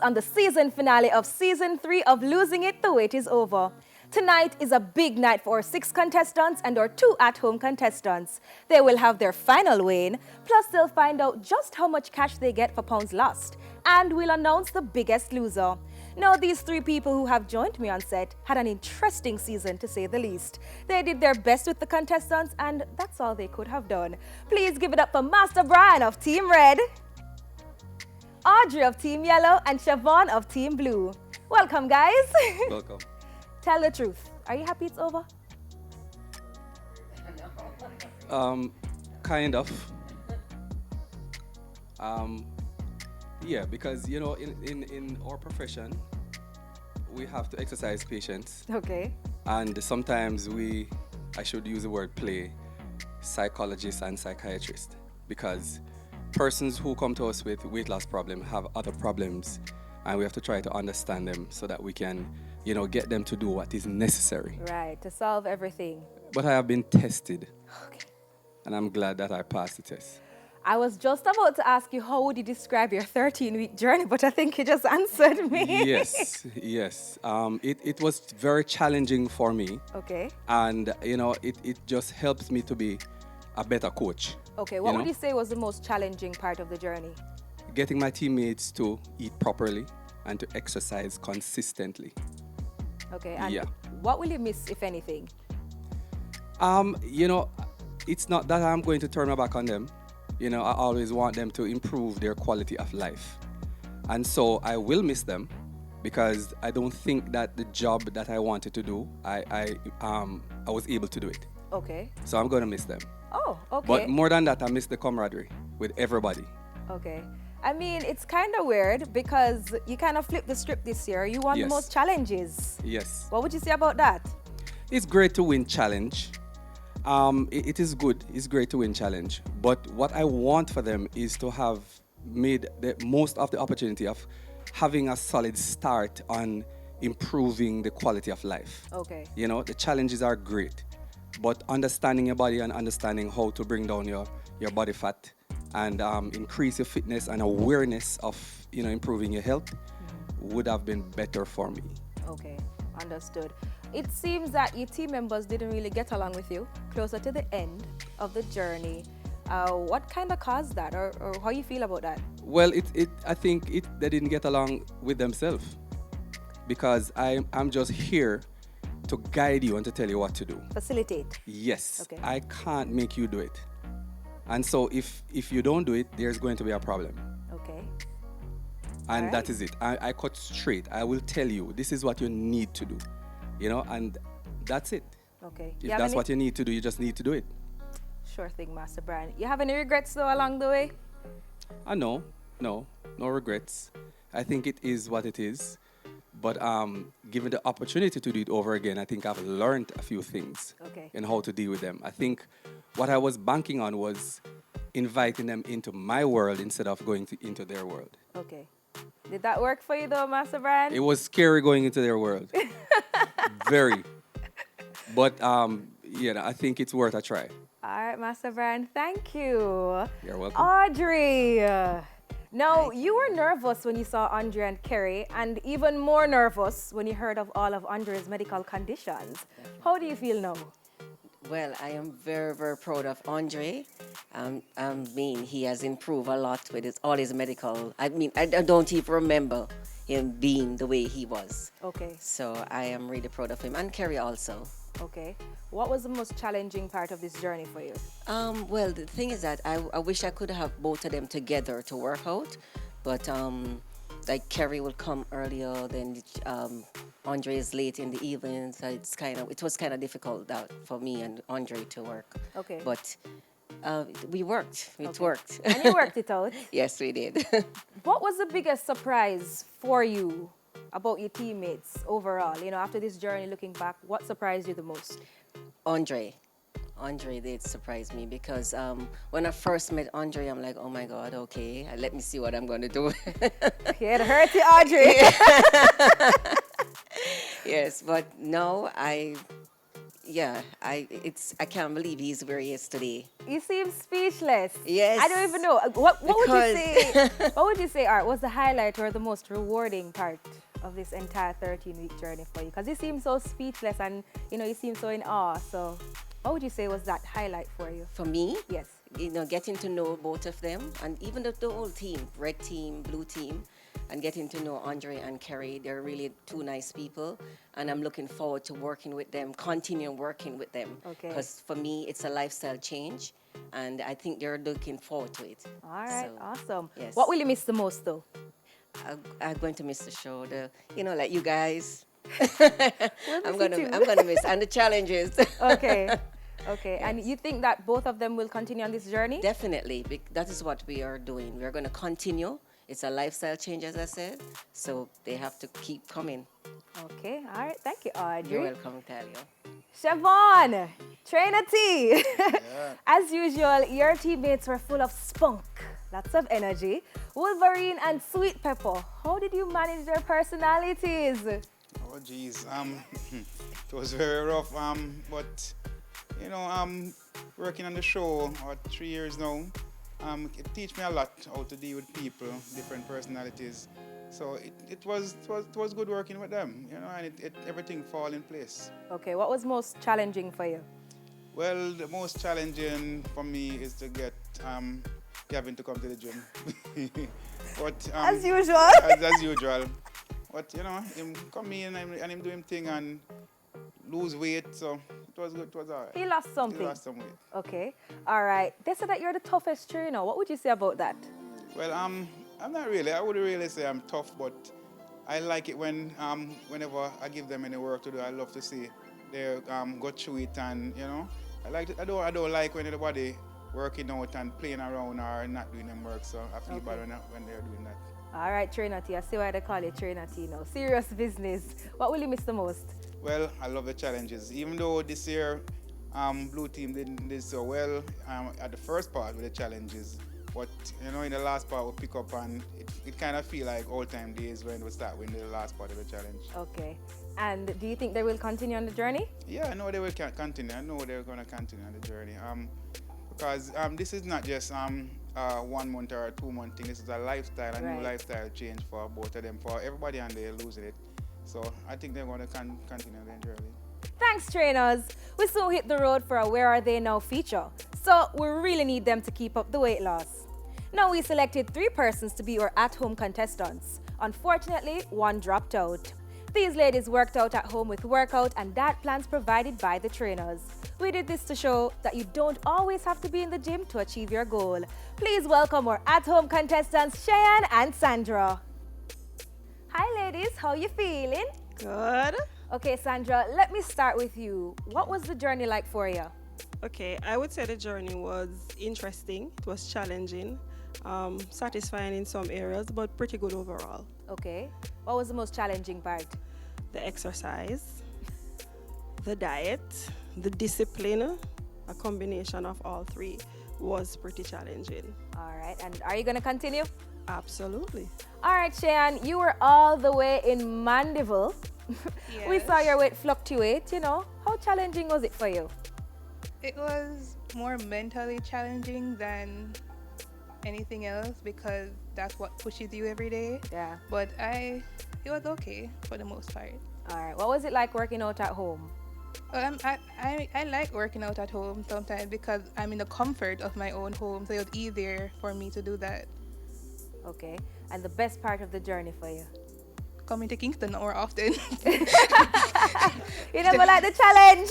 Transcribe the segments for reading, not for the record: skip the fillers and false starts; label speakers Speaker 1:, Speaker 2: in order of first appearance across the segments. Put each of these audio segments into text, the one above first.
Speaker 1: On the season finale of season 3 of Losing It, the wait is over. Tonight is a big night for our 6 contestants and our 2 at-home contestants. They will have their final win, plus they'll find out just how much cash they get for pounds lost. And we'll announce the biggest loser. Now, these 3 people who have joined me on set had an interesting season, to say the least. They did their best with the contestants, and that's all they could have done. Please give it up for Master Brian of Team Red, Audrey of Team Yellow, and Siobhan of Team Blue. Welcome, guys.
Speaker 2: Welcome.
Speaker 1: Tell the truth. Are you happy it's over?
Speaker 2: Kind of. Yeah, because in our profession, we have to exercise patience,
Speaker 1: Okay.
Speaker 2: and sometimes I should use the word play, psychologists and psychiatrists, because persons who come to us with weight loss problem have other problems, and we have to try to understand them so that we can, get them to do what is necessary.
Speaker 1: Right, to solve everything.
Speaker 2: But I have been tested,
Speaker 1: Okay.
Speaker 2: and I'm glad that I passed the test.
Speaker 1: I was just about to ask you, how would you describe your 13-week journey, but I think you just answered me.
Speaker 2: Yes. It was very challenging for me,
Speaker 1: Okay.
Speaker 2: and it just helps me to be a better coach.
Speaker 1: Okay, what would you say was the most challenging part of the journey?
Speaker 2: Getting my teammates to eat properly and to exercise consistently.
Speaker 1: Okay, and
Speaker 2: Yeah.
Speaker 1: what will you miss, if anything?
Speaker 2: It's not that I'm going to turn my back on them. I always want them to improve their quality of life. And so I will miss them, because I don't think that the job that I wanted to do, I was able to do it.
Speaker 1: Okay.
Speaker 2: So I'm going to miss them.
Speaker 1: Oh, okay.
Speaker 2: But more than that, I miss the camaraderie with everybody.
Speaker 1: Okay. I mean, it's kind of weird because you kind of flipped the script this year. You won the
Speaker 2: Yes.
Speaker 1: most challenges.
Speaker 2: Yes.
Speaker 1: What would you say about that?
Speaker 2: It's great to win challenge. It is good. It's great to win challenge. But what I want for them is to have made the most of the opportunity of having a solid start on improving the quality of life.
Speaker 1: Okay.
Speaker 2: The challenges are great, but understanding your body and understanding how to bring down your body fat and increase your fitness and awareness of improving your health would have been better for me.
Speaker 1: Okay, understood. It seems that your team members didn't really get along with you closer to the end of the journey. What kind of caused that, or how you feel about that?
Speaker 2: Well, I think they didn't get along with themselves, because I'm just here to guide you and to tell you what to do.
Speaker 1: Facilitate.
Speaker 2: Yes,
Speaker 1: Okay.
Speaker 2: I can't make you do it. And so if you don't do it, there's going to be a problem.
Speaker 1: Okay.
Speaker 2: And
Speaker 1: Alright.
Speaker 2: that is it. I cut straight. I will tell you, this is what you need to do. And that's it.
Speaker 1: Okay.
Speaker 2: If that's what you need to do, you just need to do it.
Speaker 1: Sure thing, Master Brian. You have any regrets though along the way?
Speaker 2: No regrets. I think it is what it is. But given the opportunity to do it over again, I think I've learned a few things
Speaker 1: Okay.
Speaker 2: in how to deal with them. I think what I was banking on was inviting them into my world instead of going into their world.
Speaker 1: Okay. Did that work for you though, Master Brian?
Speaker 2: It was scary going into their world. Very. But I think it's worth a try.
Speaker 1: All right, Master Brian, thank you.
Speaker 2: You're welcome.
Speaker 1: Audrey. Now, you were nervous when you saw Andre and Kerry, and even more nervous when you heard of all of Andre's medical conditions. How do you feel now?
Speaker 3: Well, I am very, very proud of Andre. He has improved a lot with all his medical. I don't even remember him being the way he was.
Speaker 1: Okay,
Speaker 3: So I am really proud of him, and Kerry also.
Speaker 1: okay. What was the most challenging part of this journey for you?
Speaker 3: Well, the thing is that I wish I could have both of them together to work out, but like Kerry will come earlier, then Andre is late in the evening, so it was kind of difficult that for me and Andre to work.
Speaker 1: Okay.
Speaker 3: But we worked. It
Speaker 1: Okay.
Speaker 3: worked.
Speaker 1: And you worked it out.
Speaker 3: Yes, we did.
Speaker 1: What was the biggest surprise for you about your teammates overall? After this journey, looking back, what surprised you the most?
Speaker 3: Andre did surprise me because when I first met Andre, I'm like, oh my God, okay, let me see what I'm going to do.
Speaker 1: Yeah, it hurt you, Audrey.
Speaker 3: Yes, but no, yeah, I can't believe he's where he is today.
Speaker 1: You seem speechless.
Speaker 3: Yes.
Speaker 1: I don't even know. What would you
Speaker 3: Because
Speaker 1: say? What would you say, Art, was the highlight or the most rewarding part of this entire 13-week journey for you? Because you seem so speechless and you seem so in awe. So, what would you say was that highlight for you?
Speaker 3: for me,
Speaker 1: Yes.
Speaker 3: getting to know both of them and even the whole team, red team, blue team, and getting to know Andre and Kerry. They're really two nice people, and I'm looking forward to working with them, continue working with them.
Speaker 1: Okay.
Speaker 3: Because for me, it's a lifestyle change, and I think they're looking forward to it.
Speaker 1: All right,
Speaker 3: So,
Speaker 1: awesome.
Speaker 3: yes.
Speaker 1: What will you miss the most, though?
Speaker 3: I'm going to miss the show. Like you guys.
Speaker 1: We'll miss you too.
Speaker 3: I'm gonna miss and the challenges.
Speaker 1: Okay. Okay.
Speaker 3: Yes.
Speaker 1: And you think that both of them will continue on this journey?
Speaker 3: Definitely, that is what we are doing. We're going to continue. It's a lifestyle change, as I said, so they have to keep coming.
Speaker 1: Okay. All right. Thank you, Audrey.
Speaker 3: You're welcome, Talia.
Speaker 1: Siobhan, Trainer T. As usual, your teammates were full of spunk, lots of energy. Wolverine and Sweet Pepper, how did you manage their personalities?
Speaker 4: Oh, geez. It was very rough. But working on the show for 3 years now, it teach me a lot how to deal with people, different personalities. So it was good working with them, and everything fall in place.
Speaker 1: Okay, what was most challenging for you?
Speaker 4: Well, the most challenging for me is to get Gavin to come to the gym. But
Speaker 1: As usual.
Speaker 4: as usual. But him come in and him do him thing and lose weight, so it was good. It was all right.
Speaker 1: He lost something.
Speaker 4: He lost some weight.
Speaker 1: Okay, all right. They said that you're the toughest trainer. What would you say about that?
Speaker 4: Well, I'm not really. I wouldn't really say I'm tough, but I like it when whenever I give them any work to do, I love to see they go through it, and I like it. I don't like when anybody working out and playing around or not doing them work. So I feel bad when they're doing that.
Speaker 1: All right, Trainer T. I see why they call you Trainer T now. Serious business. What will you miss the most?
Speaker 4: Well, I love the challenges. Even though this year Blue Team did so well at the first part with the challenges, but in the last part we pick up and it kind of feel like old time days when we start winning the last part of the challenge.
Speaker 1: Okay. And do you think they will continue on the journey?
Speaker 4: Yeah, I know they will continue. I know they're going to continue on the journey. Because this is not just 1 month or a 2 month thing. This is a lifestyle, a new lifestyle change for both of them, for everybody, and they're losing it. So I think they're going to continue their journey.
Speaker 1: Thanks, trainers. We soon hit the road for a Where Are They Now feature. So we really need them to keep up the weight loss. Now we selected 3 persons to be our at-home contestants. Unfortunately, 1 dropped out. These ladies worked out at home with workout and diet plans provided by the trainers. We did this to show that you don't always have to be in the gym to achieve your goal. Please welcome our at-home contestants, Sharon and Sandra. Hi ladies, how you feeling?
Speaker 5: Good.
Speaker 1: Okay, Sandra, let me start with you. What was the journey like for you?
Speaker 5: Okay, I would say the journey was interesting. It was challenging, satisfying in some areas, but pretty good overall.
Speaker 1: Okay. What was the most challenging part?
Speaker 5: The exercise, the diet, the discipline, a combination of all 3 was pretty challenging.
Speaker 1: All right, and are you going to continue?
Speaker 5: Absolutely.
Speaker 1: All right, Shayan, you were all the way in Mandeville. We
Speaker 6: Yes.
Speaker 1: saw your weight fluctuate, How challenging was it for you?
Speaker 6: It was more mentally challenging than anything else because that's what pushes you every day.
Speaker 1: Yeah.
Speaker 6: But it was okay for the most part.
Speaker 1: All right. What was it like working out at home?
Speaker 6: I like working out at home sometimes because I'm in the comfort of my own home, so it was easier for me to do that.
Speaker 1: Okay. And the best part of the journey for you?
Speaker 6: Coming to Kingston more often.
Speaker 1: You never like the challenge.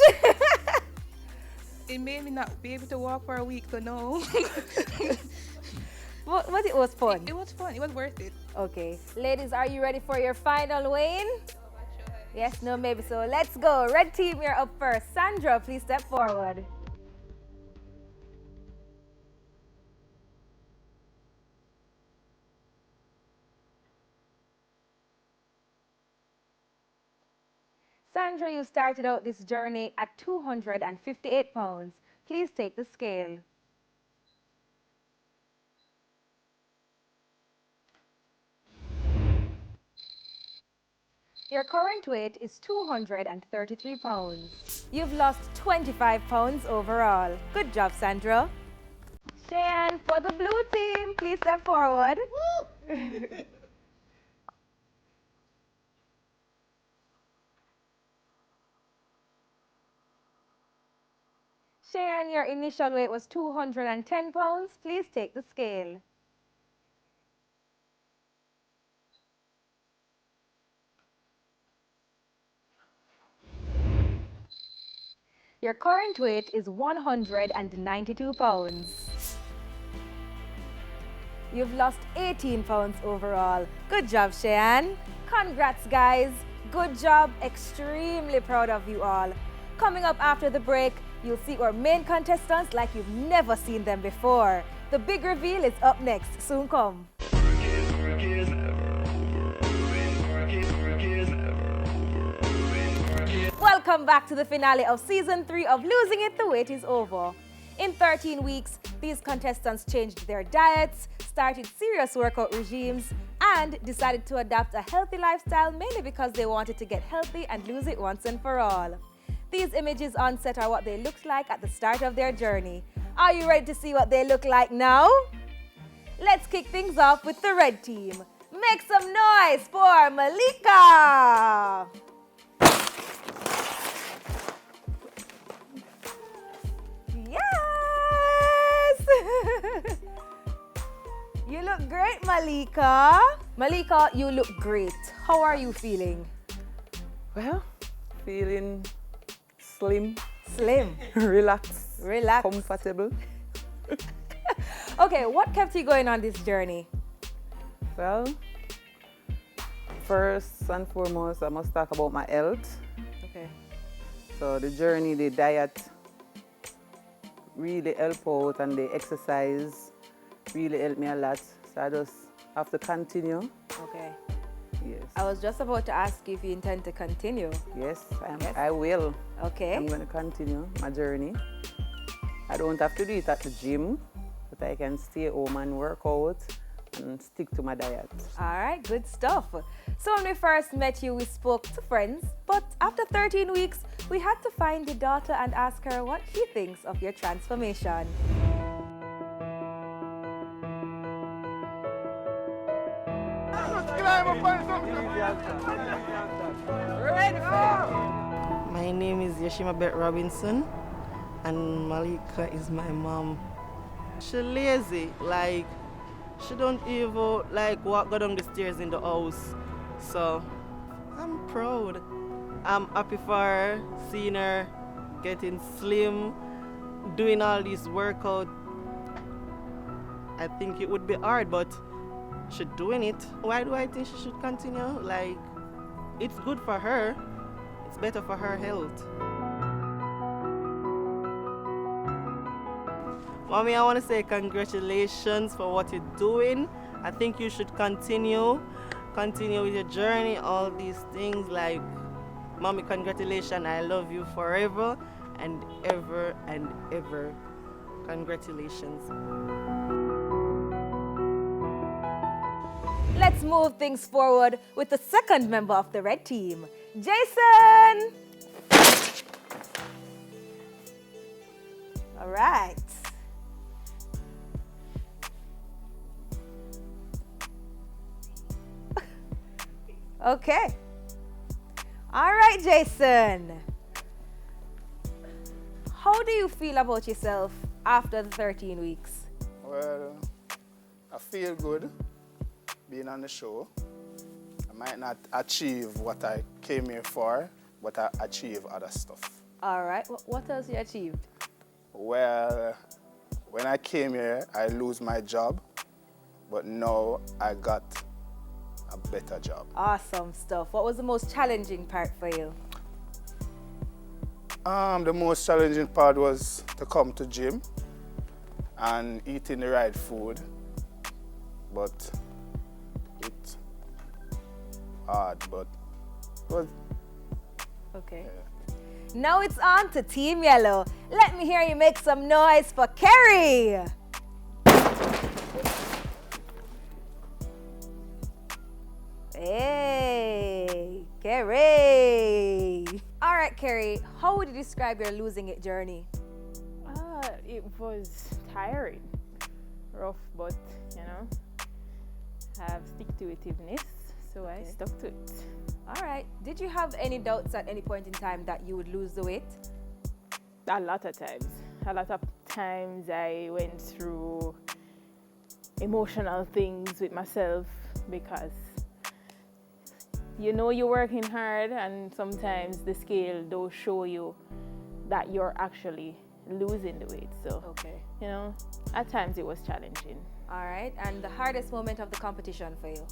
Speaker 6: It made me not be able to walk for a week, so no.
Speaker 1: But it was fun.
Speaker 6: It was fun. It was worth it.
Speaker 1: Okay. Ladies, are you ready for your final weigh-in? Yes, no, maybe. So let's go. Red team, you're up first. Sandra, please step forward. Sandra, you started out this journey at 258 pounds. Please take the scale. Your current weight is 233 pounds. You've lost 25 pounds overall. Good job, Sandra. Sharon, for the blue team, please step forward. Sharon, your initial weight was 210 pounds. Please take the scale. Your current weight is 192 pounds. You've lost 18 pounds overall. Good job, Cheyenne. Congrats, guys. Good job. Extremely proud of you all. Coming up after the break, you'll see our main contestants like you've never seen them before. The big reveal is up next. Soon come. Welcome back to the finale of Season 3 of Losing It, The Wait Is Over. In 13 weeks, these contestants changed their diets, started serious workout regimes, and decided to adopt a healthy lifestyle mainly because they wanted to get healthy and lose it once and for all. These images on set are what they looked like at the start of their journey. Are you ready to see what they look like now? Let's kick things off with the red team. Make some noise for Malika! Yes! You look great, Malika. Malika, you look great. How are you feeling?
Speaker 7: Well, feeling slim,
Speaker 1: Slim.
Speaker 7: relaxed,
Speaker 1: Relaxed.
Speaker 7: comfortable.
Speaker 1: Okay, what kept you going on this journey?
Speaker 7: Well, first and foremost, I must talk about my health.
Speaker 1: Okay.
Speaker 7: So the journey, the diet really help out, and the exercise really helped me a lot. So I just have to continue.
Speaker 1: Okay.
Speaker 7: Yes.
Speaker 1: I was just about to ask you if you intend to continue.
Speaker 7: Yes,
Speaker 1: Yes.
Speaker 7: I will.
Speaker 1: Okay.
Speaker 7: I'm going to continue my journey. I don't have to do it at the gym, but I can stay home and work out and stick to my diet.
Speaker 1: All right, good stuff. So when we first met you, we spoke to friends, but after 13 weeks, we had to find your daughter and ask her what she thinks of your transformation.
Speaker 8: My name is Yashima Bet Robinson, and Malika is my mom. She lazy, like she don't even like walk go down the stairs in the house. So I'm proud. I'm happy for her, seeing her getting slim, doing all these workout. I think it would be hard, but she's doing it. Why do I think she should continue? Like, it's good for her. It's better for her health. Mommy, I want to say congratulations for what you're doing. I think you should continue with your journey, all these things. Like, Mommy, congratulations. I love you forever and ever and ever. Congratulations.
Speaker 1: Let's move things forward with the second member of the red team, Jason! All right. Okay. All right, Jason. How do you feel about yourself after the 13 weeks?
Speaker 4: Well, I feel good being on the show. I might not achieve what I came here for, but I achieve other stuff.
Speaker 1: All right. What else you achieved?
Speaker 4: Well, when I came here, I lose my job, but now I got a better job.
Speaker 1: Awesome stuff. What was the most challenging part for you?
Speaker 4: The most challenging part was to come to gym and eating the right food, but it's hard, but it was.
Speaker 1: Okay.
Speaker 4: Yeah.
Speaker 1: Now it's on to Team Yellow. Let me hear you make some noise for Kerry. Hey, Kerry. All right, Kerry, how would you describe your losing it journey?
Speaker 9: It was tiring, rough, but have stick-to-itiveness, so I stuck to it.
Speaker 1: All right. Did you have any doubts at any point in time that you would lose the weight?
Speaker 9: A lot of times. A lot of times I went through emotional things with myself because you're working hard and sometimes the scale don't show you that you're actually losing the weight. So, at times it was challenging.
Speaker 1: All right. And the hardest moment of the competition for you?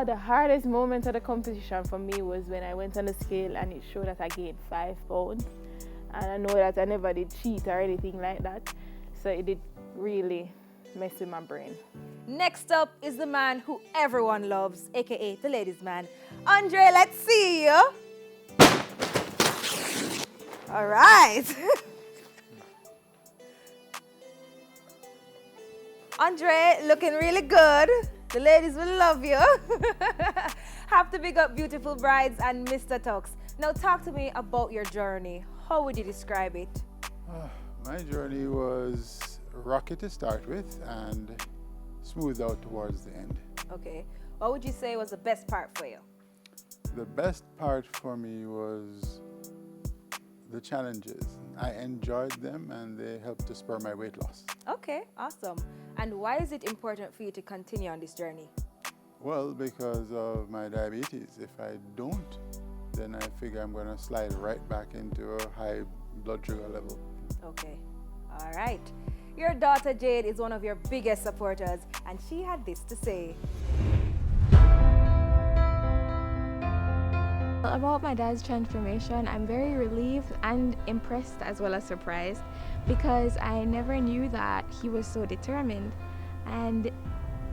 Speaker 9: The hardest moment of the competition for me was when I went on the scale and it showed that I gained 5 pounds. And I know that I never did cheat or anything like that. So it did really mess with my brain.
Speaker 1: Next up is the man who everyone loves, aka the ladies' man. Andre, let's see you. All right. Andre, looking really good. The ladies will love you. Have to big up beautiful brides and Mr. Tux. Now talk to me about your journey. How would you describe it?
Speaker 10: My journey was rocky to start with and smooth out towards the end.
Speaker 1: Okay. What would you say was the best part for you?
Speaker 10: The best part for me was the challenges. I enjoyed them and they helped to spur my weight loss.
Speaker 1: Okay, awesome. And why is it important for you to continue on this journey?
Speaker 10: Well, because of my diabetes. If I don't, then I figure I'm going to slide right back into a high blood sugar level.
Speaker 1: Okay, all right. Your daughter Jade is one of your biggest supporters, and she had this to say.
Speaker 11: About my dad's transformation, I'm very relieved and impressed as well as surprised because I never knew that he was so determined. And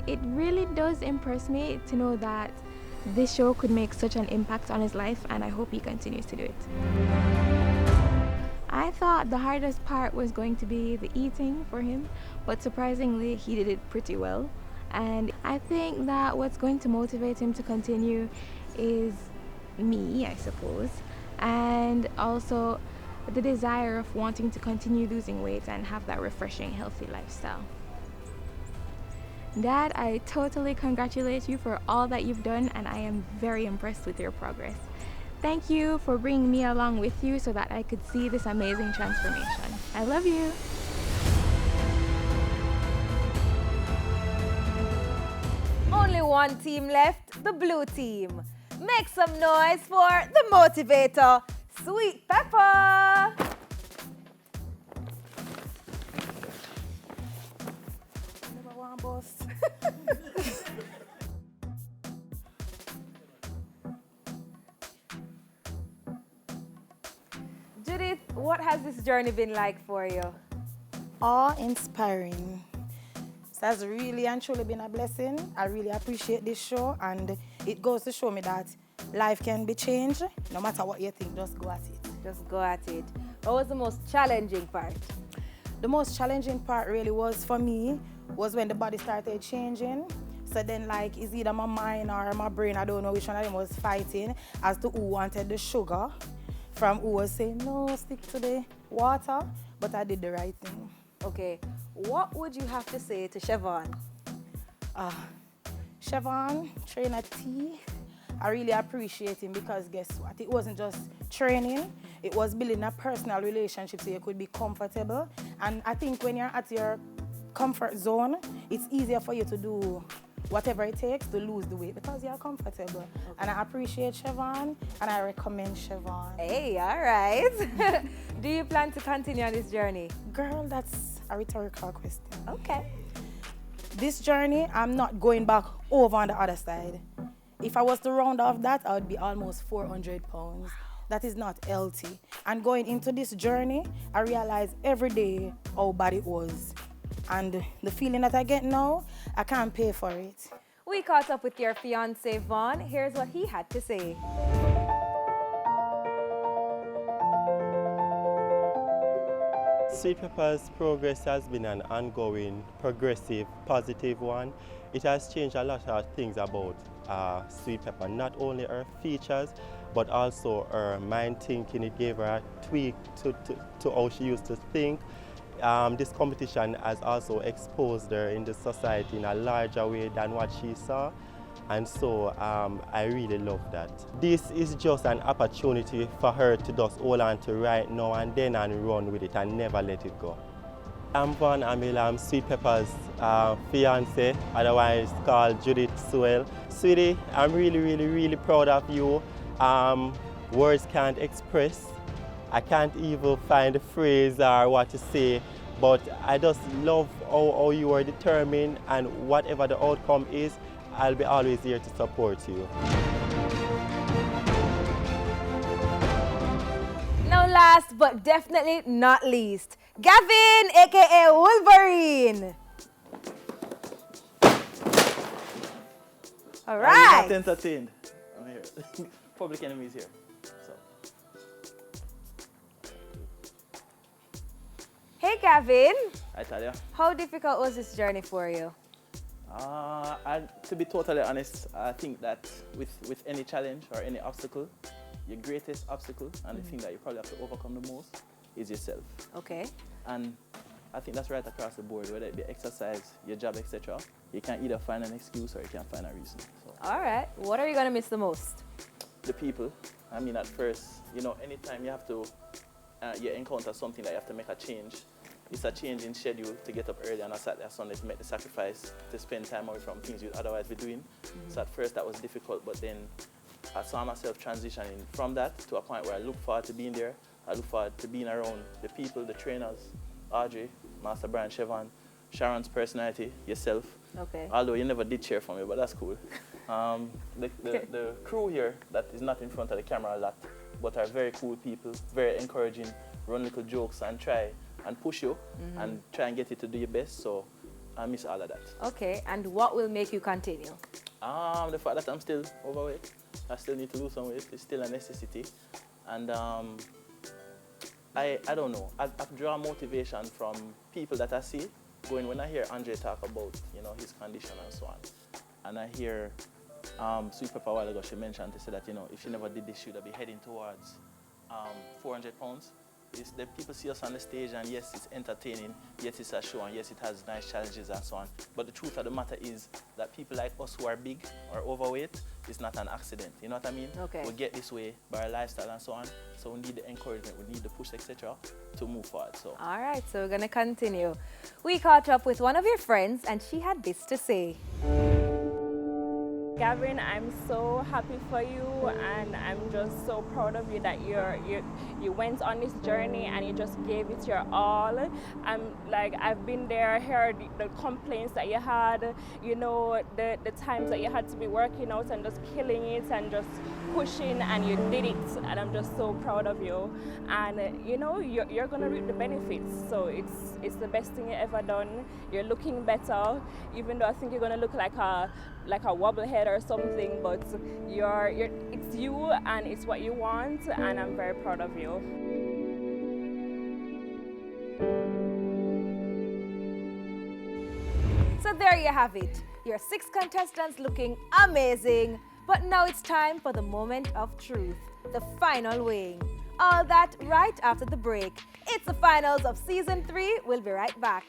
Speaker 11: it really does impress me to know that this show could make such an impact on his life, and I hope he continues to do it. I thought the hardest part was going to be the eating for him, but surprisingly he did it pretty well. And I think that what's going to motivate him to continue is me, I suppose, and also the desire of wanting to continue losing weight and have that refreshing, healthy lifestyle. Dad, I totally congratulate you for all that you've done, and I am very impressed with your progress. Thank you for bringing me along with you so that I could see this amazing transformation. I love you.
Speaker 1: Only one team left, the blue team. Make some noise for the motivator, Sweet Pepper. Number one, boss. Judith, what has this journey been like for you?
Speaker 12: Awe-inspiring. It has really and truly been a blessing. I really appreciate this show, and it goes to show me that life can be changed. No matter what you think, just go at it.
Speaker 1: Just go at it. What was the most challenging part?
Speaker 12: The most challenging part really was for me was when the body started changing. So then, like, it's either my mind or my brain, I don't know which one of them was fighting as to who wanted the sugar from who was saying, no, stick to the water, but I did the right thing.
Speaker 1: Okay, what would you have to say to Siobhan?
Speaker 12: Siobhan, trainer T, I really appreciate him because guess what? It wasn't just training, it was building a personal relationship so you could be comfortable. And I think when you're at your comfort zone, it's easier for you to do whatever it takes to lose the weight because you're comfortable. Okay. And I appreciate Siobhan and I recommend Siobhan.
Speaker 1: Hey, all right. Do you plan to continue on this journey?
Speaker 12: Girl, that's a rhetorical question.
Speaker 1: Okay.
Speaker 12: This journey, I'm not going back over on the other side. If I was to round off that, I would be almost 400 pounds. That is not healthy. And going into this journey, I realize every day how bad it was. And the feeling that I get now, I can't pay for it.
Speaker 1: We caught up with your fiancé, Vaughn. Here's what he had to say.
Speaker 13: Sweet Pepper's progress has been an ongoing, progressive, positive one. It has changed a lot of things about Sweet Pepper, not only her features, but also her mind thinking. It gave her a tweak to how she used to think. This competition has also exposed her in the society in a larger way than what she saw. And so I really love that. This is just an opportunity for her to just hold on to right now and then and run with it and never let it go. I'm Von Amil, I'm Sweet Pepper's fiance, otherwise called Judith Sewell. Sweetie, I'm really proud of you. Words can't express. I can't even find a phrase or what to say, but I just love how you are determined, and whatever the outcome is, I'll be always here to support you.
Speaker 1: Now last but definitely not least, Gavin Aka Wolverine. All right.
Speaker 14: I'm not entertained. I'm here. Public Enemy is here. So.
Speaker 1: Hey Gavin.
Speaker 14: I tell you.
Speaker 1: How difficult was this journey for you?
Speaker 14: To be totally honest, I think that with any challenge or any obstacle, your greatest obstacle and the thing that you probably have to overcome the most is yourself.
Speaker 1: Okay.
Speaker 14: And I think that's right across the board, whether it be exercise, your job, etc. You can either find an excuse or you can find a reason. So.
Speaker 1: All right. What are you going to miss the most?
Speaker 14: The people. I mean, at first, anytime you have to, you encounter something that you have to make a change, it's a change in schedule to get up early on a Saturday or Sunday to make the sacrifice to spend time away from things you'd otherwise be doing. So at first that was difficult, but then I saw myself transitioning from that to a point where I look forward to being there. I look forward to being around the people, the trainers, Audrey, Master Brian Chevon, Sharon's personality, yourself.
Speaker 1: Okay.
Speaker 14: Although you never did cheer for me, but that's cool. The crew here that is not in front of the camera a lot, but are very cool people, very encouraging, run little jokes and try and push you and try and get you to do your best. So I miss all of that.
Speaker 1: Okay, and what will make you continue?
Speaker 14: The fact that I'm still overweight. I still need to lose some weight. It's still a necessity. And I don't know. I've drawn motivation from people that I see. When I hear Andre talk about his condition and so on, and I hear Sweet Pepper a while ago, she mentioned to say that if she never did this, she would be heading towards 400 pounds. The people see us on the stage, and yes, it's entertaining, yes, it's a show, and yes, it has nice challenges and so on. But the truth of the matter is that people like us who are big or overweight, it's not an accident. You know what I mean?
Speaker 1: Okay.
Speaker 14: We get this way by our lifestyle and so on. So we need the encouragement, we need the push, etc., to move forward. So.
Speaker 1: All right, so we're going to continue. We caught up with one of your friends, and she had this to say.
Speaker 15: Gavin, I'm so happy for you, and I'm just so proud of you that you went on this journey and you just gave it your all. I've been there, heard the complaints that you had, the times that you had to be working out and just killing it and just pushing, and you did it, and I'm just so proud of you. And you're gonna reap the benefits. So it's the best thing you ever done. You're looking better, even though I think you're gonna look like a wobblehead or something, but it's you and it's what you want, and I'm very proud of you.
Speaker 1: So there you have it. Your 6 contestants looking amazing. But now it's time for the moment of truth, the final weighing. All that right after the break. It's the finals of season 3. We'll be right back.